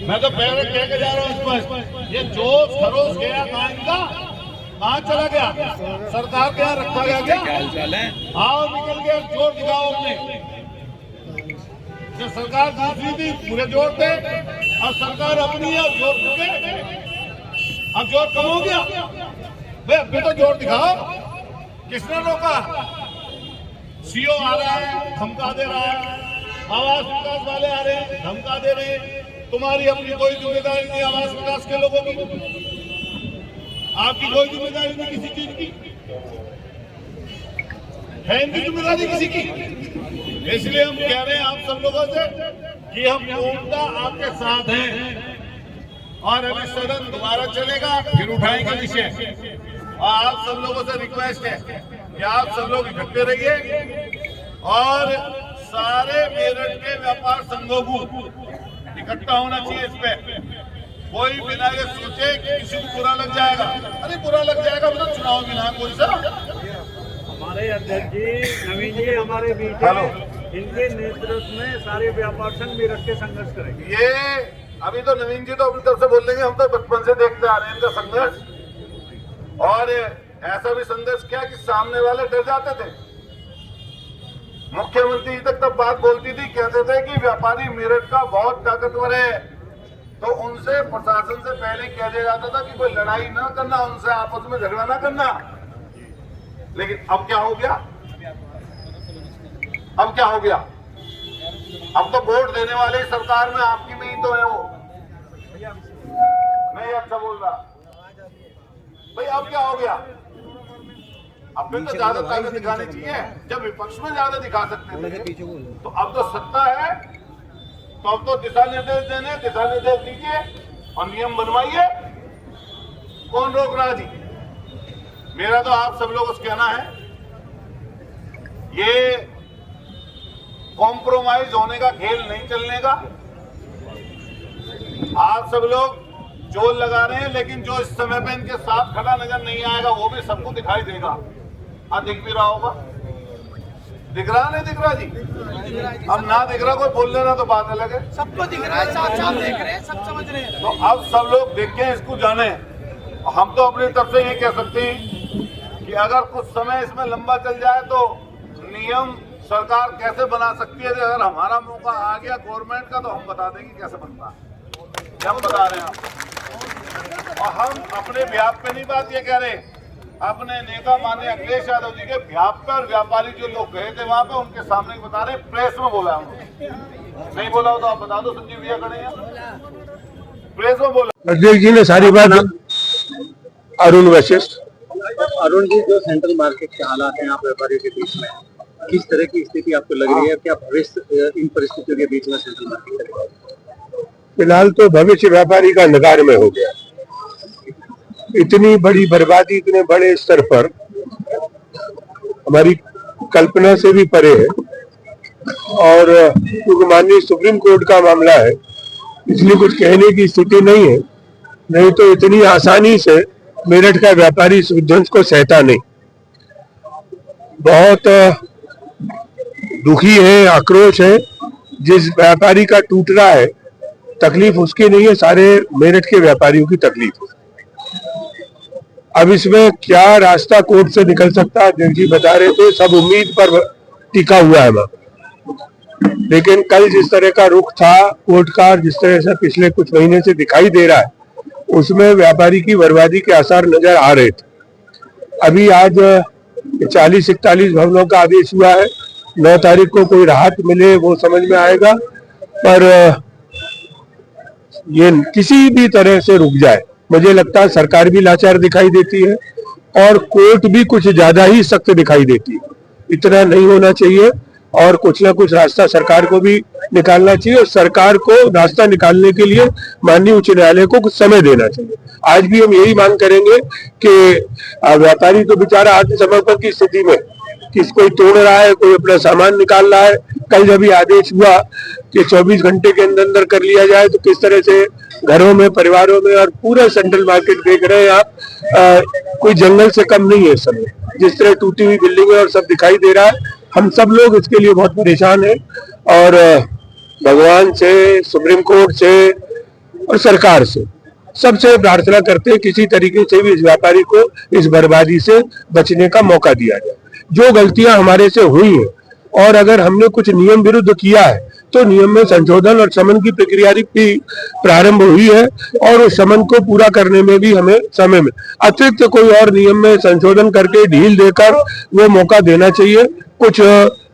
मैं तो पहले कह के जा रहा हूँ स्पष्ट, ये जोश खरोश गया कहाँ इनका, कहाँ चला गया? सरकार के यहाँ रखा गया क्या? आओ निकल गया, जोर दिखाओ अपने। जो सरकार दूसरी थी पूरे जोर थे, और सरकार अपनी है जोर चुके। अब जोर कम हो गया भाई, अभी तो जोर दिखाओ। किसने रोका? सीओ आ रहा है, धमका दे रहा है, आवास विकास वाले आ रहे हैं, धमका दे रहे हैं। तुम्हारी अपनी कोई जिम्मेदारी नहीं आवास विकास के लोगों की, आपकी कोई जिम्मेदारी नहीं किसी चीज की है, इनकी जिम्मेदारी किसी की। इसलिए हम कह रहे हैं आप सब लोगों से कि हम पूर्णतः आपके साथ हैं, और अभी सदन दोबारा चलेगा, फिर उठाएंगे विषय। और आप सब लोगों से रिक्वेस्ट है कि आप सब लोग इकट्ठे रहिए, और सारे मेरठ के व्यापार संघों को इकट्ठा होना चाहिए इस पे। कोई बिना ये सोचे कि किसी को बुरा लग जाएगा, अरे बुरा लग जाएगा मतलब चुनाव भी ना कोई सा। हमारे अध्यक्ष जी नवीन जी हमारे बीच हैं, इनके नेतृत्व में सारे व्यापार संघ मेरठ के संघर्ष करेंगे। ये अभी तो नवीन जी तो अपनी तरफ से बोल देंगे, हम तो बचपन से देखते आ रहे हैं इनका संघर्ष। और ऐसा भी संघर्ष किया कि सामने वाले डर जाते थे। मुख्यमंत्री तक तब बात बोलती थी, कहते थे कि व्यापारी मेरठ का बहुत ताकतवर है, तो उनसे प्रशासन से पहले कह दिया जाता था कि कोई लड़ाई ना करना, उनसे आपस में झगड़ा ना करना। लेकिन अब क्या हो गया? अब क्या हो गया? अब तो वोट देने वाले सरकार में आपकी में ही तो है वो। मैं अच्छा बोल रहा भाई, अब क्या हो गया? अब भी तो ज्यादा ताकत दिखानी चाहिए, जब विपक्ष में ज्यादा दिखा सकते थे। तो अब तो सत्ता है, तो अब तो दिशा निर्देश देने, दिशा निर्देश दीजिए और नियम बनवाइए। कौन रोक रहा जी? मेरा तो आप सब लोगों से कहना है, ये कॉम्प्रोमाइज होने का खेल नहीं चलने का। आप सब लोग जोर लगा रहे हैं, लेकिन जो इस समय पे इनके साथ खड़ा नजर नहीं आएगा वो भी सबको दिखाई देगा। दिख भी रहा होगा, दिख रहा नहीं दिख रहा जी? अब ना दिख रहा कोई बोल लेना तो बात अलग है। सबको दिख रहा है, साथ साथ देख रहे हैं, सब समझ रहे हैं। तो अब सब लोग देखें, इसको जाने। हम तो अपनी तरफ से ये कह सकते हैं कि अगर कुछ समय इसमें लंबा चल जाए तो नियम सरकार कैसे बना सकती है। अगर हमारा मौका आ गया गवर्नमेंट का, तो हम बता देंगे कैसे बनता है, हम बता रहे हैं। और हम अपने व्याप पे नहीं बात ये कह रहे, अपने नेता माननीय अखिलेश यादव जी के व्याप पर व्यापारी जो लोग गए थे वहां पे उनके सामने बता रहे, प्रेस में बोला उन्होंने। नहीं बोला हो तो आप बता दो, संजीव भैया खड़े हैं, प्रेस में बोला। अध्यक्ष जी ने सारी बात। अरुण वशिष्ठ। अरुण जी, जो सेंट्रल मार्केट के हालात हैं आप व्यापारियों के बीच में, किस तरह की स्थिति आपको लग रही है? क्या भविष्य इन परिस्थितियों के बीच में सेंट्रल मार्केट करेगा? फिलहाल तो भविष्य व्यापारी का अंधकार में हो गया। इतनी बड़ी बर्बादी इतने बड़े स्तर पर हमारी कल्पना से भी परे है, और क्योंकि माननीय सुप्रीम कोर्ट का मामला है इसलिए कुछ कहने की स्थिति नहीं है। नहीं तो इतनी आसानी से मेरठ का व्यापारी इस विध्वंस को सहता नहीं। बहुत दुखी है, आक्रोश है। जिस व्यापारी का टूट रहा है, तकलीफ उसकी नहीं है, सारे मेरठ के व्यापारियों की तकलीफ है। अब इसमें क्या रास्ता कोर्ट से निकल सकता है, अध्यक्ष जी बता रहे थे, सब उम्मीद पर टिका हुआ है वहां। लेकिन कल जिस तरह का रुख था कोर्ट का, जिस तरह से पिछले कुछ महीने से दिखाई दे रहा है, उसमें व्यापारी की बर्बादी के आसार नजर आ रहे थे। अभी आज 40-41 भवनों का आदेश हुआ है, 9 तारीख को कोई राहत मिले वो समझ में आएगा, पर ये किसी भी तरह से रुक जाए, मुझे लगता है सरकार भी लाचार दिखाई देती है और कोर्ट भी कुछ ज्यादा ही सख्त दिखाई देती है। इतना नहीं होना चाहिए, और कुछ ना कुछ रास्ता सरकार को भी निकालना चाहिए, और सरकार को रास्ता निकालने के लिए माननीय उच्च न्यायालय को कुछ समय देना चाहिए। आज भी हम यही मांग करेंगे कि व्यापारी तो बेचारा आत्मसमर्पण की स्थिति में, किस कोई तोड़ रहा है, कोई अपना सामान निकाल रहा है। कल जब ये आदेश हुआ कि 24 घंटे के अंदर अंदर कर लिया जाए, तो किस तरह से घरों में, परिवारों में, और पूरा सेंट्रल मार्केट देख रहे हैं आप, कोई जंगल से कम नहीं है इस समय। जिस तरह टूटी हुई बिल्डिंगें और सब दिखाई दे रहा है, हम सब लोग इसके लिए बहुत परेशान हैं, और भगवान से, सुप्रीम कोर्ट से और सरकार से सबसे प्रार्थना करते हैं किसी तरीके से भी इस व्यापारी को इस बर्बादी से बचने का मौका दिया जाए। जो गलतियां हमारे से हुई हैं, और अगर हमने कुछ नियम विरुद्ध किया है तो नियम में संशोधन और समन की प्रक्रिया भी प्रारंभ हुई है और उस समन को पूरा करने में भी हमें समय में अतिरिक्त कोई और नियम में संशोधन करके ढील देकर वो मौका देना चाहिए। कुछ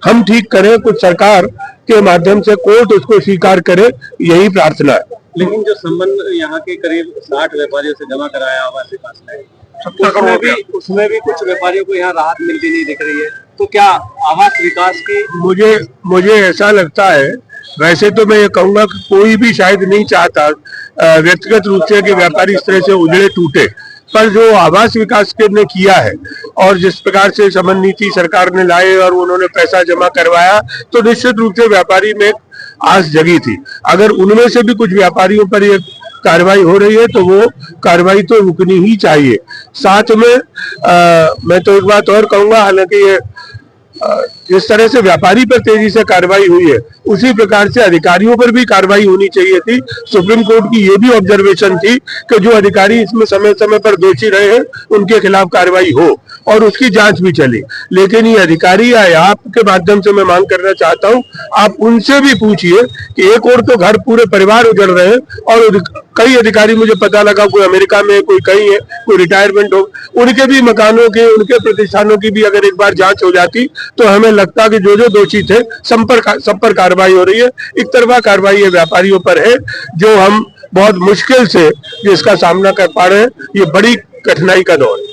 हम ठीक करें, कुछ सरकार के माध्यम से कोर्ट उसको स्वीकार करे, यही प्रार्थना है। लेकिन जो संबंध यहाँ के करीब 60 व्यापारियों से जमा कराया आवास विकास में, उसमें भी कुछ व्यापारियों को यहाँ राहत मिलती नहीं दिख रही है, तो क्या आवास विकास की मुझे ऐसा लगता है, वैसे तो मैं ये कहूंगा कि कोई भी शायद नहीं चाहता व्यक्तिगत रूप से कि व्यापारी इस तरह से उजड़े टूटे, पर जो आवास विकास के ने किया है और जिस प्रकार से समन नीति सरकार ने लाए और उन्होंने पैसा जमा करवाया, तो निश्चित रूप से व्यापारी में आस जगी थी। अगर उनमें से भी कुछ व्यापारियों पर ये कार्रवाई हो रही है तो वो कार्रवाई तो रुकनी ही चाहिए। साथ में मैं तो एक बात और कहूंगा, हालांकि ये जिस तरह से व्यापारी पर तेजी से कार्रवाई हुई है उसी प्रकार से अधिकारियों पर भी कार्रवाई होनी चाहिए थी। सुप्रीम कोर्ट की ये भी ऑब्जर्वेशन थी कि जो अधिकारी इसमें समय समय पर दोषी रहे हैं उनके खिलाफ कार्रवाई हो और उसकी जांच भी चले। लेकिन ये अधिकारी या आपके माध्यम से मैं मांग करना चाहता हूं, आप उनसे भी पूछिए कि एक और तो घर पूरे परिवार उजड़ रहे हैं और कई अधिकारी मुझे पता लगा कोई अमेरिका में, कोई कहीं है, कोई रिटायरमेंट हो, उनके भी मकानों के, उनके प्रतिष्ठानों की भी अगर एक बार जांच हो जाती तो हमें लगता कि जो जो दोषी थे सब पर कार्रवाई हो रही है। एक तरफा कार्रवाई ये व्यापारियों पर है जो हम बहुत मुश्किल से जिसका सामना कर पा रहे हैं। ये बड़ी कठिनाई का दौर है।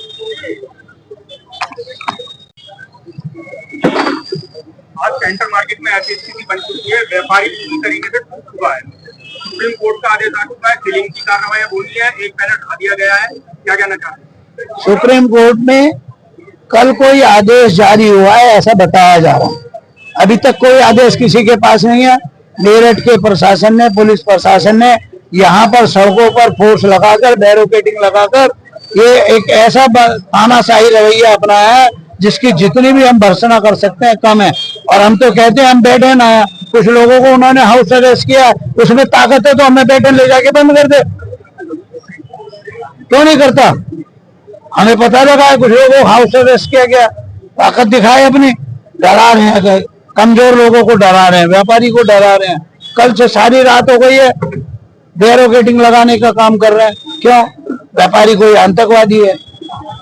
आज सेंट्रल मार्केट में ऐसी स्थिति बन चुकी है, व्यापारी पूरी तरीके से टूट चुका है। सुप्रीम कोर्ट का आदेश आ चुका है, सीलिंग की कार्रवाई होनी है, एक पैनल हटा दिया गया है। क्या कहना चाहते हैं? सुप्रीम कोर्ट में कल कोई आदेश जारी हुआ है ऐसा बताया जा रहा है, अभी तक कोई आदेश किसी के पास नहीं है। मेरठ के प्रशासन ने, पुलिस प्रशासन ने यहाँ पर सड़कों पर फोर्स लगाकर, बैरिकेडिंग लगाकर ये एक ऐसा तानाशाही रवैया अपनाया है जिसकी जितनी भी हम भर्त्सना कर सकते हैं कम है। और हम तो कहते हैं हम बैठे ना, कुछ लोगों को उन्होंने हाउस अरेस्ट किया, उसमें ताकत है तो हमें बैठे ले जाके बंद कर दे, क्यों नहीं करता? हमें पता लगा है कुछ लोगों को हाउस अरेस्ट किया गया, ताकत दिखाए अपनी, डरा रहे हैं, कमजोर लोगों को डरा रहे हैं, व्यापारी को डरा रहे हैं। कल से सारी रात हो गई है बैरिकेडिंग लगाने का काम कर रहे हैं। क्यों? व्यापारी कोई आतंकवादी है?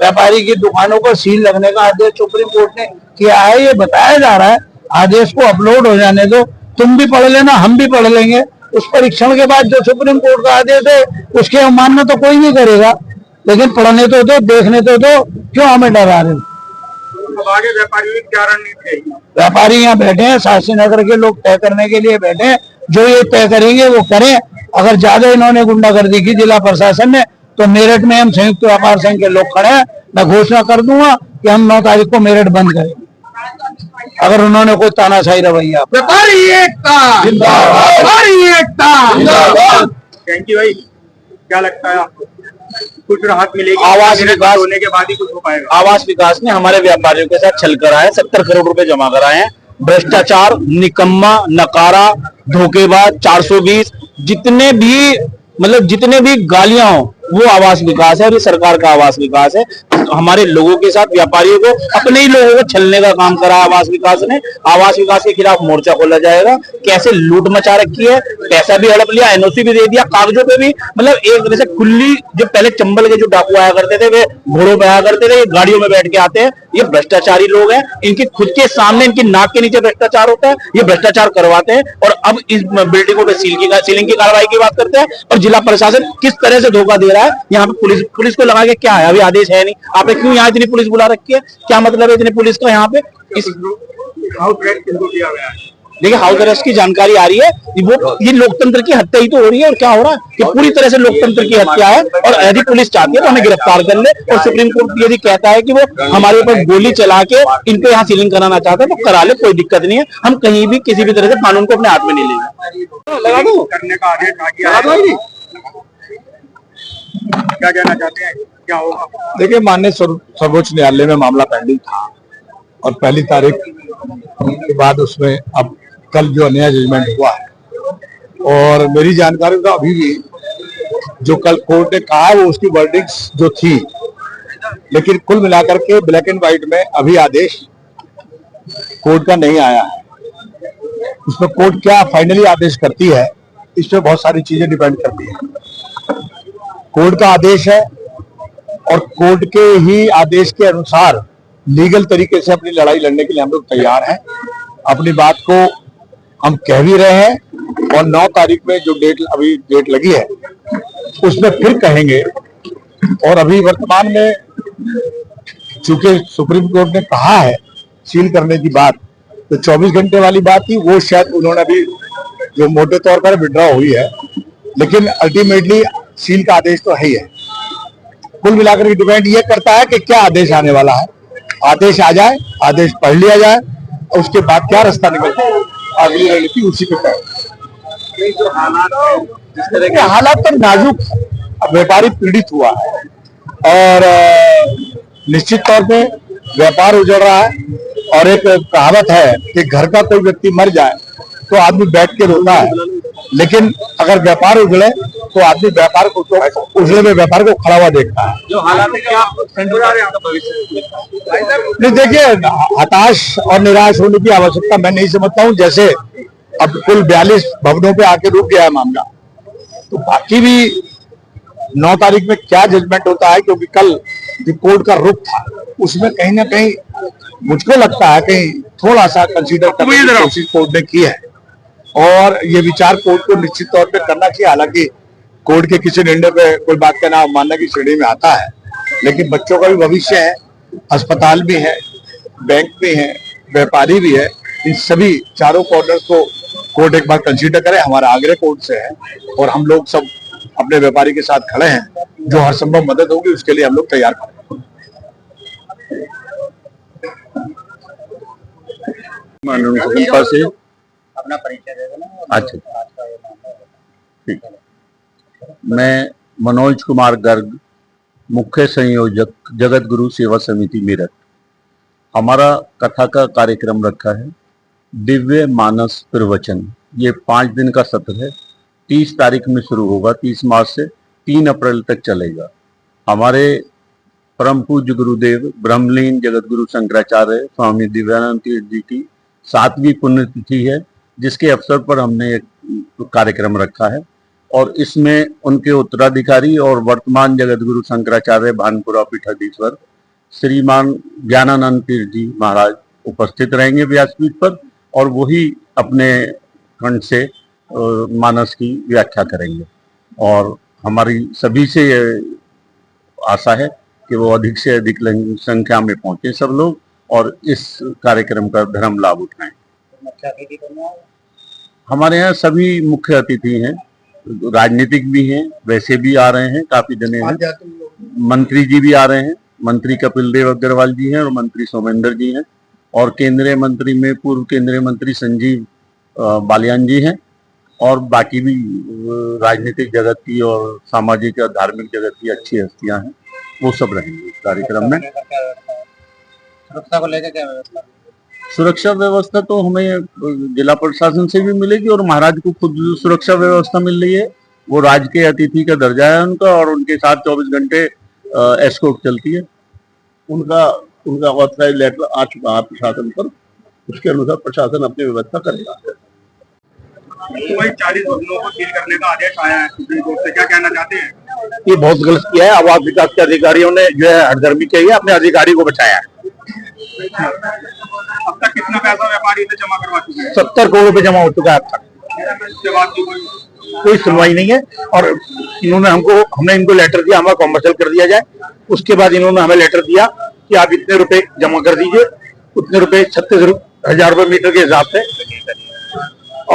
व्यापारी की दुकानों पर सील लगने का आदेश सुप्रीम कोर्ट ने किया है, ये बताया जा रहा है। आदेश को अपलोड हो जाने दो, तुम भी पढ़ लेना, हम भी पढ़ लेंगे। उस परीक्षण के बाद जो सुप्रीम कोर्ट का आदेश है उसके मानना तो कोई नहीं करेगा, लेकिन पढ़ने तो दो, देखने तो दो, क्यों हमें डरा रहे हो? आगे व्यापारियों की क्या रणनीति है? व्यापारी यहाँ बैठे हैं, शास्त्री नगर के लोग तय करने के लिए बैठे हैं, जो ये तय करेंगे वो करें। अगर ज्यादा इन्होंने गुंडागर्दी की जिला प्रशासन ने तो मेरठ में हम संयुक्त व्यापार संघ के लोग खड़े हैं, मैं घोषणा कर दूंगा कि हम 9 तारीख को मेरठ बंद करें अगर उन्होंने कोई तानाशाही रवैया। व्यापारी एकता जिंदाबाद, व्यापारी एकता जिंदाबाद। थैंक यू भाई। क्या लगता है आपको कुछ राहत मिलेगी? आवास विकास होने के बाद ही कुछ हो पाएगा? आवास विकास ने हमारे व्यापारियों के साथ छल कराए, 70 करोड़ रुपए जमा कराए हैं। भ्रष्टाचार, निकम्मा, नकारा, धोखेबाज, 420, जितने भी गालियां हो वो आवास विकास है और ये सरकार का आवास विकास है। हमारे लोगों के साथ, व्यापारियों को, अपने ही लोगों को छलने का काम करा आवास विकास ने। आवास विकास के खिलाफ मोर्चा खोला जाएगा। कैसे लूट मचा रखी है, पैसा भी हड़प लिया, एनओसी भी दे दिया, कागजों पे भी, मतलब एक तरह से खुली। जो पहले चंबल के जो डाकू आया करते थे वे घोड़ों पे आया करते थे, ये गाड़ियों में बैठ के आते हैं। ये भ्रष्टाचारी लोग हैं, इनके खुद के सामने, इनकी नाक के नीचे भ्रष्टाचार होता है, ये भ्रष्टाचार करवाते हैं। और अब इस बिल्डिंगों पे सीलिंग की कार्रवाई की बात करते हैं। और जिला प्रशासन किस तरह से धोखा दे रहा है। यहाँ पे पुलिस को लगा के क्या है, अभी आदेश है नहीं, आपने क्यों यहाँ इतनी पुलिस बुला रखी है? क्या मतलब है इतनी पुलिस का यहाँ पे? देखिए, हाउस अरेस्ट की जानकारी आ रही है, वो ये लोकतंत्र की हत्या ही तो हो रही है। और क्या हो रहा है कि पूरी तरह से लोकतंत्र की हत्या है। और यदि पुलिस चाहती है तो हमें गिरफ्तार कर ले, और सुप्रीम कोर्ट यदि कहता है कि वो हमारे ऊपर गोली चला के इनको यहाँ सीलिंग कराना चाहता है तो करा ले, कोई दिक्कत नहीं है। हम कहीं भी किसी भी तरह से कानून को अपने हाथ में नहीं लेंगे। लगा दो करने का आदेश आ गया। क्या कहना चाहते हैं, क्या होगा? देखिए, माननीय सर्वोच्च न्यायालय में मामला पेंडिंग था और 1 तारीख के बाद उसमें अब कल जो नया जजमेंट हुआ है, और मेरी जानकारी तो अभी भी जो कल कोर्ट ने कहा है वो उसकी वर्डिंग्स जो थी, लेकिन कुल मिलाकर के ब्लैक एंड व्हाइट में अभी आदेश कोर्ट का नहीं आया है। उसमें कोर्ट क्या फाइनली आदेश करती है, इस पे बहुत सारी चीजें डिपेंड करती है। कोर्ट का आदेश है और कोर्ट के ही आदेश के अनुसार लीगल तरीके से अपनी लड़ाई लड़ने के लिए हम लोग तैयार हैं। अपनी बात को हम कह भी रहे हैं और 9 तारीख में जो डेट लगी है उसमें फिर कहेंगे। और अभी वर्तमान में चूंकि सुप्रीम कोर्ट ने कहा है सील करने की बात, तो 24 घंटे वाली बात थी, वो शायद उन्होंने अभी जो मोटे तौर पर विड्रॉ हुई है, लेकिन अल्टीमेटली सील का आदेश तो है ही है। कुल मिलाकर के डिपेंड ये करता है कि क्या आदेश आने वाला है। आदेश आ जाए, आदेश पढ़ लिया जाए, और उसके बाद क्या रास्ता निकलता है अगली रणनीति उसी पे तय। जो हालात है, जिस तरह के हालात तो नाजुक है, अब व्यापारी पीड़ित हुआ है और निश्चित तौर पे व्यापार उजड़ रहा है। और एक कहावत है कि घर का कोई व्यक्ति मर जाए तो आदमी बैठ के रोता है, लेकिन अगर व्यापार उजड़े तो आदमी व्यापार को उजड़े में व्यापार को खड़ा हुआ देखता है। जो हालात है, क्या आपका भविष्य? नहीं, देखिए, हताश और निराश होने की आवश्यकता मैं नहीं समझता हूं। जैसे अब कुल 42 भवनों पे आके रुक गया है मामला, तो बाकी भी 9 तारीख में क्या जजमेंट होता है, क्योंकि कल जो कोर्ट का रुख था उसमें कहीं ना कहीं मुझको लगता है कहीं थोड़ा सा कंसीडर करने की कोशिश कोर्ट ने की है, और ये विचार कोर्ट को निश्चित तौर पे करना चाहिए। हालांकि कोर्ट के किसी निर्णय पे कोई बात का नाम मानने की श्रेणी में आता है, लेकिन बच्चों का भी भविष्य है, अस्पताल भी है, बैंक भी है, व्यापारी भी है। इन सभी चारों कॉर्नर को कोर्ट एक बार कंसीडर करे। हमारा आग्रह कोर्ट से है और हम लोग सब अपने व्यापारी के साथ खड़े हैं। जो हर संभव मदद होगी उसके लिए हम लोग तैयार करें। से अपना परिचय दे देना। अच्छा, ठीक। मैं मनोज कुमार गर्ग, मुख्य संयोजक जगत गुरु सेवा समिति मेरठ। हमारा कथा का कार्यक्रम रखा है दिव्य मानस प्रवचन। ये 5 दिन का सत्र है। 30 तारीख में शुरू होगा, 30 मार्च से 3 अप्रैल तक चलेगा। हमारे परम पूज्य गुरुदेव ब्रह्मलीन जगत गुरु शंकराचार्य स्वामी दिव्यानंद तीर्थ जी की 7वीं पुण्यतिथि है, जिसके अवसर पर हमने एक कार्यक्रम रखा है और इसमें उनके उत्तराधिकारी और वर्तमान जगत गुरु शंकराचार्य भानपुरा पीठाधीश्वर श्रीमान ज्ञानानंद तीर्थ जी महाराज उपस्थित रहेंगे व्यासपीठ पर, और वही अपने खंड से मानस की व्याख्या करेंगे। और हमारी सभी से आशा है कि वो अधिक से अधिक संख्या में पहुंचे सब लोग और इस कार्यक्रम का धर्म लाभ उठाएं। हमारे यहाँ सभी मुख्य अतिथि हैं, राजनीतिक भी हैं, वैसे भी आ रहे हैं, काफी जने हैं, मंत्री जी भी आ रहे हैं। मंत्री कपिल देव अग्रवाल जी हैं और मंत्री सोमेंद्र जी हैं, और केंद्रीय मंत्री में पूर्व केंद्रीय मंत्री संजीव बालियान जी हैं, और बाकी भी राजनीतिक जगत की और सामाजिक और धार्मिक जगत की अच्छी हस्तियां हैं, वो सब रहेंगे इस कार्यक्रम में। सुरक्षा को लेकर क्या व्यवस्था? सुरक्षा व्यवस्था तो हमें जिला प्रशासन से भी मिलेगी और महाराज को खुद सुरक्षा व्यवस्था मिल रही है। वो राज्य के अतिथि का दर्जा है उनका, और उनके साथ 24 घंटे एस्कॉर्ट चलती है। उनका ऑथराइज लेटर आ चुका है प्रशासन पर, उसके अनुसार प्रशासन अपनी व्यवस्था करेगा। वही 40 भवनों को सील करने का आदेश आया है सुप्रीम कोर्ट से, क्या कहना चाहते हैं? ये बहुत गलत किया है। आवास विकास के अधिकारियों ने जो है हठधर्मी किया है, अपने अधिकारी को बचाया है। अब तक कितना पैसा व्यापारी से जमा करवा चुके हैं? 70 करोड़ रुपए जमा हो चुका है अब तक। उसके बाद कोई सुनवाई नहीं है, और हमने इनको लेटर दिया, हमारा कॉमर्शियल कर दिया जाए। उसके बाद इन्होंने हमें लेटर दिया कि आप इतने रुपए जमा कर दीजिए, उतने रुपए 36,000 रुपए मीटर के हिसाब से।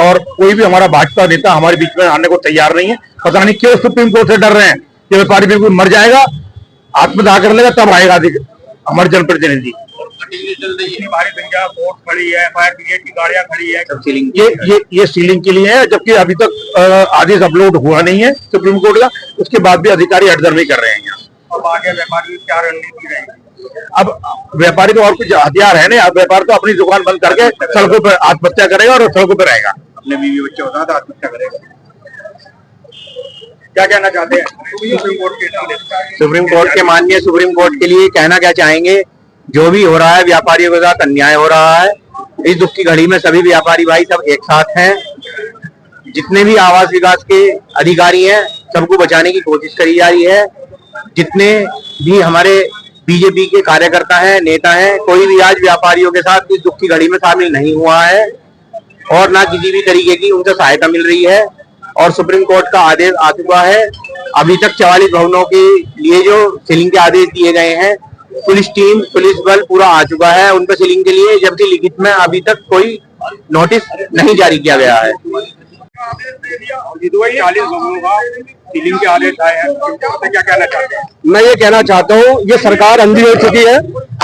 और कोई भी हमारा भाजपा नेता हमारे बीच में आने को तैयार नहीं है। पता नहीं क्यों सुप्रीम कोर्ट से डर रहे हैं कि व्यापारी बिल्कुल मर जाएगा, आत्मदाह कर लेगा, तब आएगा हमारे जनप्रतिनिधि। भारी संख्या कोर्ट खड़ी है, फायर ब्रिगेड की गाड़ियां खड़ी है, सब सीलिंग ये सीलिंग के लिए है, जबकि अभी तक आदेश अपलोड हुआ नहीं है सुप्रीम कोर्ट का। उसके बाद भी अधिकारी हठधर्मी कर रहे हैं यहाँ। अब आगे व्यापारी की क्या रणनीति रहेगी? अब व्यापारी को और कुछ हथियार है नहीं। अब व्यापार तो अपनी दुकान बंद करके सड़कों पर आत्महत्या करेगा और सड़कों पर रहेगा। अपने बीवी बच्चे होता था आत्महत्या करेगा। क्या कहना चाहते हैं सुप्रीम कोर्ट के? सुप्रीम कोर्ट के माननीय सुप्रीम कोर्ट के लिए कहना क्या चाहेंगे, जो भी हो रहा है व्यापारियों के साथ अन्याय हो रहा है, इस दुख की घड़ी में सभी व्यापारी भाई सब एक साथ हैं। जितने भी आवास विकास के अधिकारी हैं सबको बचाने की कोशिश करी जा रही है। जितने भी हमारे बीजेपी के कार्यकर्ता हैं, नेता हैं, कोई भी आज व्यापारियों के साथ इस दुख की घड़ी में शामिल नहीं हुआ है और ना किसी भी तरीके की उनसे सहायता मिल रही है। और सुप्रीम कोर्ट का आदेश आ चुका है। अभी तक 44 भवनों के लिए जो सीलिंग के आदेश दिए गए हैं, पुलिस टीम, पुलिस बल पूरा आ चुका है उन पर सीलिंग के लिए, जबकि लिखित में अभी तक कोई नोटिस नहीं जारी किया गया है। आदेश दे दिया और 40 भवनों का सीलिंग के आदेश आए हैं, क्या कहना चाहते हैं? मैं ये कहना चाहता हूँ, ये सरकार अंधी हो चुकी है,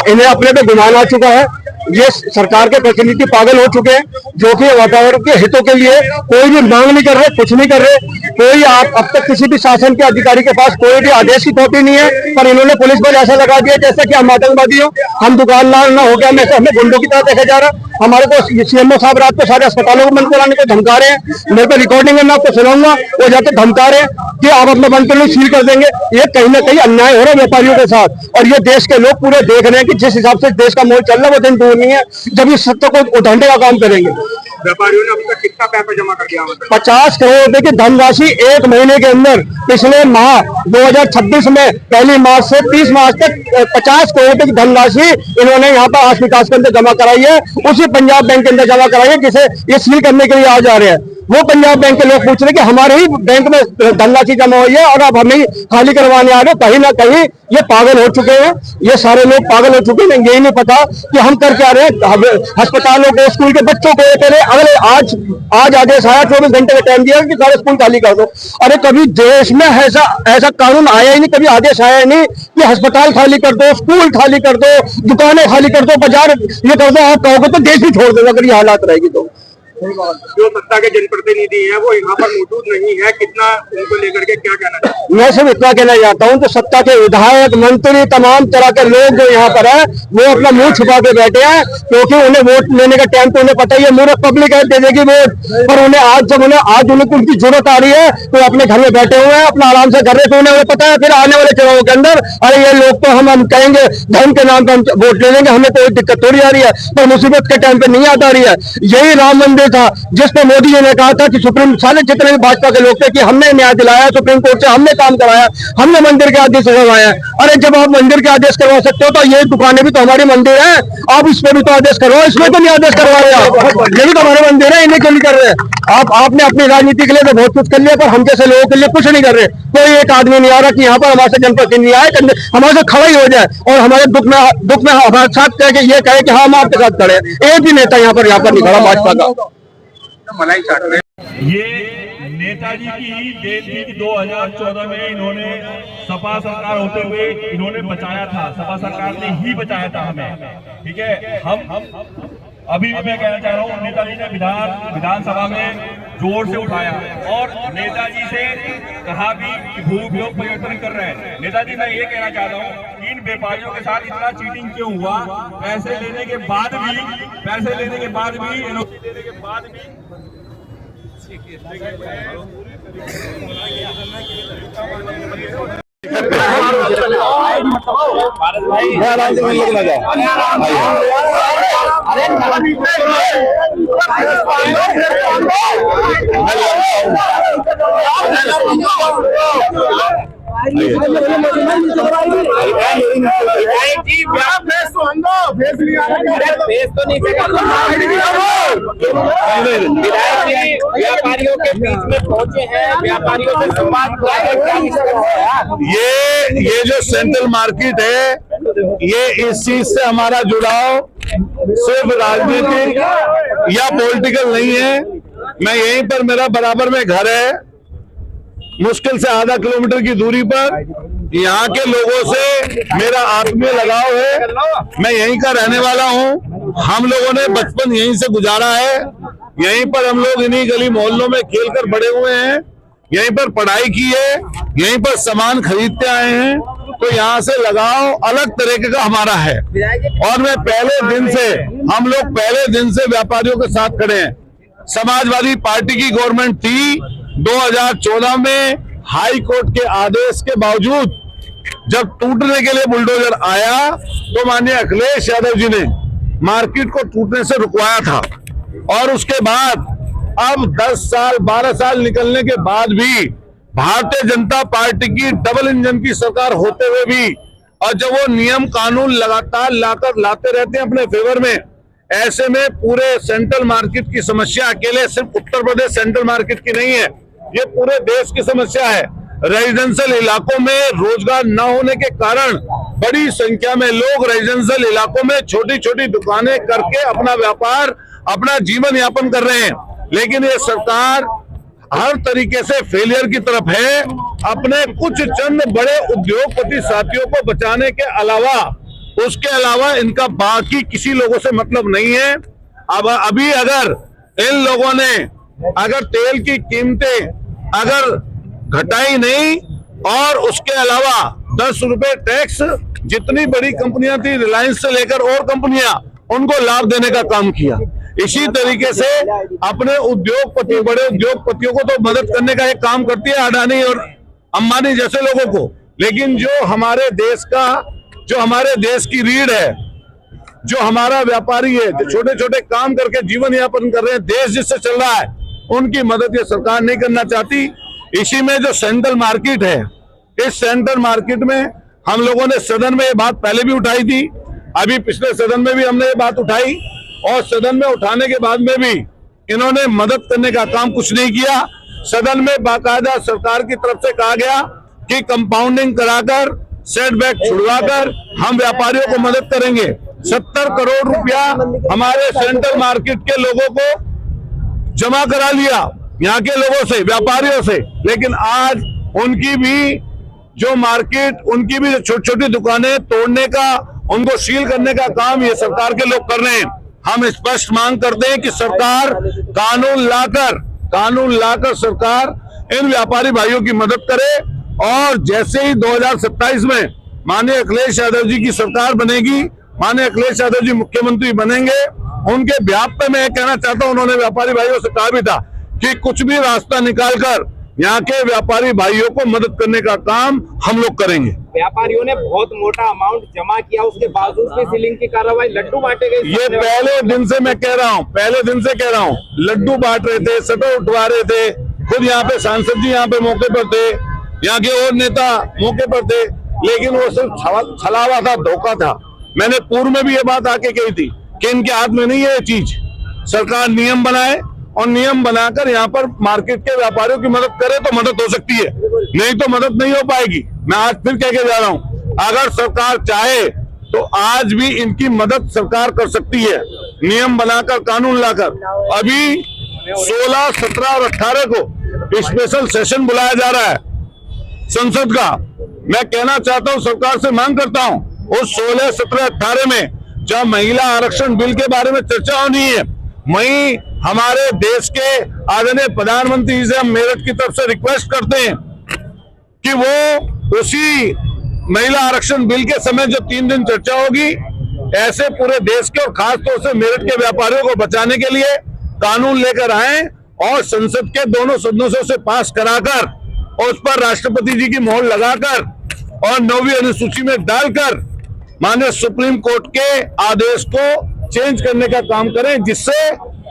इन्हें अपने पे गुमान आ चुका है। ये सरकार के प्रतिनिधि पागल हो चुके हैं, जो कि वातावरण के हितों के लिए कोई भी मांग नहीं कर रहे, कुछ नहीं कर रहे। कोई अब तक किसी भी शासन के अधिकारी के पास कोई भी आदेश की कॉपी नहीं है, पर इन्होंने पुलिस पर ऐसा लगा दिया जैसे कि हम आतंकवादी हो, हम दुकानदार ना हो गया, में हमें गुंडों की तरह देखा जा रहा है। हमारे को सीएमओ साहब रात को सारे अस्पतालों को बंद कराने को धमका रहे हैं। मेरे को रिकॉर्डिंग में आपको सुनाऊंगा, वो जाके धमका रहे हैं कि आप अपना बंद कर लो, सील कर देंगे। ये कहीं ना कहीं अन्याय हो रहा है व्यापारियों के साथ, और ये देश के लोग पूरे देख रहे हैं कि जिस हिसाब से देश का माहौल चल रहा है वो दिन दूर नहीं है जब इस सत्ता को उठाने का काम करेंगे। व्यापारियों ने अभी तक कितना पैसा जमा कर दिया? 50 करोड़ रुपए की धनराशि एक महीने के अंदर, पिछले माह 2026 में 1 मार्च से 30 मार्च तक 50 करोड़ रुपए की धनराशि इन्होंने यहाँ पर आवास विकास के अंदर जमा कराई है। उसी पंजाब बैंक के अंदर जमा कराई है जिसे ये सील करने के लिए आ जा रहे हैं। वो पंजाब बैंक के लोग पूछ रहे हैं कि हमारे ही बैंक में धनराशि जमा हुई है और अब हमें खाली करवाने आ रहे। कहीं ना कहीं ये पागल हो चुके हैं, ये सारे लोग पागल हो चुके हैं। यही नहीं पता कि हम कर क्या रहे हैं। अस्पतालों को, स्कूल के बच्चों को ये करे, अगले आज आदेश आया 24 घंटे का टाइम दिया कि सारे स्कूल खाली कर दो। अरे कभी देश में ऐसा कानून आया ही नहीं, कभी आदेश आया ही नहीं कि अस्पताल खाली कर दो, स्कूल खाली कर दो, दुकानें खाली कर दो, बाजार ये कर दो। आप कहोगे तो देश ही छोड़ दो अगर ये हालात रहेगी तो। जो सत्ता के जनप्रतिनिधि हैं वो यहाँ पर मौजूद नहीं है, कितना उनको लेकर के क्या कहना चाहते हैं? मैं सिर्फ इतना कहना चाहता हूँ कि सत्ता के विधायक, मंत्री, तमाम तरह के लोग जो यहाँ पर है वो अपना मुंह छुपा के बैठे हैं, क्योंकि उन्हें वोट लेने का टाइम तो उन्हें पता ही है, मूर्ख पब्लिक है, दे देगी वोट। पर उन्हें आज उनकी जरूरत आ रही है तो अपने घर में बैठे हुए हैं, अपना आराम से कर रहे, तो उन्हें पता है फिर आने वाले चुनावों के अंदर अरे ये लोग तो हम कहेंगे धर्म के नाम पर हम वोट ले लेंगे, हमें कोई दिक्कत थोड़ी आ रही है, पर मुसीबत के टाइम पे नहीं आता रही है। यही राम मंदिर था जिस पर मोदी जी ने कहा था कि सुप्रीम सारे जितने भी भाजपा के लोग थे कि हमने न्याय दिलाया, सुप्रीम कोर्ट से हमने काम कराया, हमने मंदिर के आदेश करवाया। अरे जब आप मंदिर के आदेश करवा सकते हो तो ये दुकानें भी तो हमारी मंदिर है, आप इस पर भी तो आदेश करवाओ, इसमें तो नहीं आदेश करवा रहे आप, ये भी तो हमारे मंदिर है, इन्हें क्यों नहीं कर रहे आपने अपनी राजनीति के लिए तो बहुत कुछ कर लिया, पर हम जैसे लोगों के लिए कुछ नहीं कर रहे। कोई एक आदमी नहीं आ रहा कि यहाँ पर हमारे से जनप्रतिनिधि आए, हमारे से खड़ा ही हो जाए और हमारे दुख में हमारे साथ कह के ये कहे कि हम आपके साथ खड़े हैं। एक भी नेता यहाँ पर नहीं खड़ा भाजपा का। ये नेताजी की ही देन थी कि 2014 में इन्होंने सपा सरकार होते हुए इन्होंने बचाया था, सपा सरकार ने ही बचाया था हमें, ठीक है। हम अभी भी मैं कहना चाह रहा हूँ, नेताजी ने विधानसभा में जोर से उठाया और नेताजी से कहा भी कि भू उपयोग परिवर्तन कर रहे हैं। नेताजी मैं ये कहना चाहता हूँ कि इन व्यापारियों के साथ इतना चीटिंग क्यों हुआ? पैसे लेने के बाद भी व्यापारियों के बीच में पहुंचे हैं, व्यापारियों से संवाद ये जो सेंट्रल मार्केट है, ये इस चीज से हमारा जुड़ाव सिर्फ राजनीतिक या पॉलिटिकल नहीं है। मैं यहीं पर, मेरा बराबर में घर है, मुश्किल से आधा किलोमीटर की दूरी पर। यहाँ के लोगों से मेरा आत्मीय लगाव है, मैं यहीं का रहने वाला हूँ। हम लोगों ने बचपन यहीं से गुजारा है, यहीं पर हम लोग इन्हीं गली मोहल्लों में खेलकर बड़े हुए हैं, यहीं पर पढ़ाई की है, यहीं पर सामान खरीदते आए हैं, तो यहाँ से लगाव अलग तरीके का हमारा है। और हम लोग पहले दिन से व्यापारियों के साथ खड़े हैं। समाजवादी पार्टी की गवर्नमेंट थी, 2014 में हाई कोर्ट के आदेश के बावजूद जब टूटने के लिए बुलडोजर आया तो माननीय अखिलेश यादव जी ने मार्केट को टूटने से रुकवाया था। और उसके बाद अब 10 साल 12 साल निकलने के बाद भी भारतीय जनता पार्टी की डबल इंजन की सरकार होते हुए भी, और जब वो नियम कानून लगातार लाते रहते हैं अपने फेवर में, ऐसे में पूरे सेंट्रल मार्केट की समस्या अकेले सिर्फ उत्तर प्रदेश सेंट्रल मार्केट की नहीं है, ये पूरे देश की समस्या है। रेजिडेंशियल इलाकों में रोजगार न होने के कारण बड़ी संख्या में लोग रेजिडेंशियल इलाकों में छोटी छोटी दुकानें करके अपना व्यापार, अपना जीवन यापन कर रहे हैं। लेकिन ये सरकार हर तरीके से फेलियर की तरफ है। अपने कुछ चंद बड़े उद्योगपति साथियों को बचाने के अलावा, उसके अलावा इनका बाकी किसी लोगों से मतलब नहीं है। अब अभी अगर इन लोगों ने अगर तेल की कीमतें अगर घटाई नहीं और उसके अलावा 10 रुपए टैक्स जितनी बड़ी कंपनियां थी रिलायंस से लेकर और कंपनियां, उनको लाभ देने का काम किया। इसी तरीके से अपने उद्योगपति, बड़े उद्योगपतियों को तो मदद करने का एक काम करती है अडानी और अंबानी जैसे लोगों को, लेकिन जो हमारे देश की रीढ़ है, जो हमारा व्यापारी है, जो छोटे छोटे काम करके जीवन यापन कर रहे हैं, देश जिससे चल रहा है, उनकी मदद ये सरकार नहीं करना चाहती। इसी में जो सेंट्रल मार्केट है, इस सेंट्रल मार्केट में हम लोगों ने सदन में ये बात पहले भी उठाई थी, अभी पिछले सदन में भी हमने ये बात उठाई, और सदन में उठाने के बाद में भी इन्होंने मदद करने का काम कुछ नहीं किया। सदन में बाकायदा सरकार की तरफ से कहा गया कि कंपाउंडिंग कराकर, सेटबैक छुड़वाकर हम व्यापारियों को मदद करेंगे। 70 करोड़ रुपया हमारे सेंट्रल मार्केट के लोगों को जमा करा लिया, यहाँ के लोगों से, व्यापारियों से, लेकिन आज उनकी भी जो मार्केट, उनकी भी छोटी छोटी दुकानें तोड़ने का, उनको सील करने का काम ये सरकार के लोग कर रहे हैं। हम स्पष्ट मांग करते हैं कि सरकार कानून लाकर सरकार इन व्यापारी भाइयों की मदद करे, और जैसे ही 2027 में माननीय अखिलेश यादव जी की सरकार बनेगी, माननीय अखिलेश यादव जी मुख्यमंत्री बनेंगे, उनके ब्याह पे मैं कहना चाहता हूं, उन्होंने व्यापारी भाइयों से कहा भी था कि कुछ भी रास्ता निकालकर यहाँ के व्यापारी भाइयों को मदद करने का काम हम लोग करेंगे। व्यापारियों ने बहुत मोटा अमाउंट जमा किया, उसके बावजूद भी सीलिंग की कार्रवाई, लड्डू बांटे गए। ये पहले दिन से मैं कह रहा हूँ, लड्डू बांट रहे थे, शटर उठवा रहे थे, खुद यहाँ पे सांसद जी यहाँ पे मौके पर थे, यहाँ के और नेता मौके पर थे, लेकिन वो सिर्फ छलावा था, धोखा था। मैंने पूर्व में भी ये बात आके कही थी कि इनके हाथ में नहीं है ये चीज। सरकार नियम बनाए और नियम बनाकर यहाँ पर मार्केट के व्यापारियों की मदद करे तो मदद हो सकती है, नहीं तो मदद नहीं हो पाएगी। मैं आज फिर कह के जा रहा हूँ, अगर सरकार चाहे तो आज भी इनकी मदद सरकार कर सकती है, नियम बनाकर, कानून लाकर। अभी 16, 17 और 18 को स्पेशल सेशन बुलाया जा रहा है संसद का। मैं कहना चाहता हूँ, सरकार से मांग करता हूँ, उस 16, 17, 18 में जब महिला आरक्षण बिल के बारे में चर्चा होनी है, वहीं हमारे देश के आदरणीय प्रधानमंत्री से हम मेरठ की तरफ से रिक्वेस्ट करते हैं कि वो उसी महिला आरक्षण बिल के समय जो 3 दिन चर्चा होगी, ऐसे पूरे देश के और खास तौर से मेरठ के व्यापारियों को बचाने के लिए कानून लेकर आए और संसद के दोनों सदनों से उसे पास कराकर और उस पर राष्ट्रपति जी की मोहर लगाकर और 9वीं अनुसूची में डालकर माननीय सुप्रीम कोर्ट के आदेश को चेंज करने का काम करें, जिससे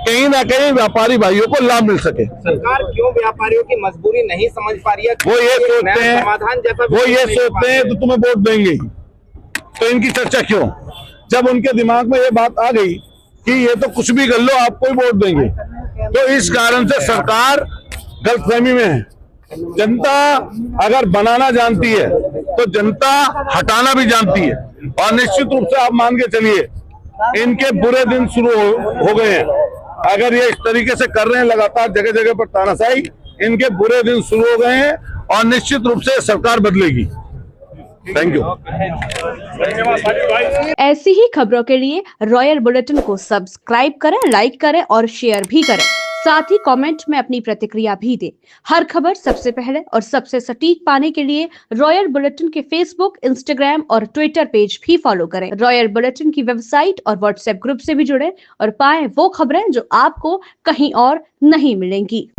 कहीं ना कहीं व्यापारी भाइयों को लाभ मिल सके। सरकार क्यों व्यापारियों की मजबूरी नहीं समझ पा रही है? वो ये सोचते हैं, समाधान जैसा तो तुम्हें वोट देंगे, तो इनकी चर्चा क्यों? जब उनके दिमाग में ये बात आ गई कि ये तो कुछ भी कर लो, आपको ही वोट देंगे, तो इस कारण से सरकार गलतफहमी में है। जनता अगर बनाना जानती है तो जनता हटाना भी जानती है, और निश्चित रूप से आप मान के चलिए इनके बुरे दिन शुरू हो गए हैं। अगर ये इस तरीके से कर रहे हैं लगातार जगह जगह पर तानाशाही, इनके बुरे दिन शुरू हो गए हैं और निश्चित रूप से सरकार बदलेगी। Thank you. ऐसी ही खबरों के लिए रॉयल बुलेटिन को सब्सक्राइब करें, लाइक करें और शेयर भी करें। साथ ही कमेंट में अपनी प्रतिक्रिया भी दें। हर खबर सबसे पहले और सबसे सटीक पाने के लिए रॉयल बुलेटिन के फेसबुक, इंस्टाग्राम और ट्विटर पेज भी फॉलो करें। रॉयल बुलेटिन की वेबसाइट और व्हाट्सएप ग्रुप से भी जुड़ें और पाएं वो खबरें जो आपको कहीं और नहीं मिलेंगी।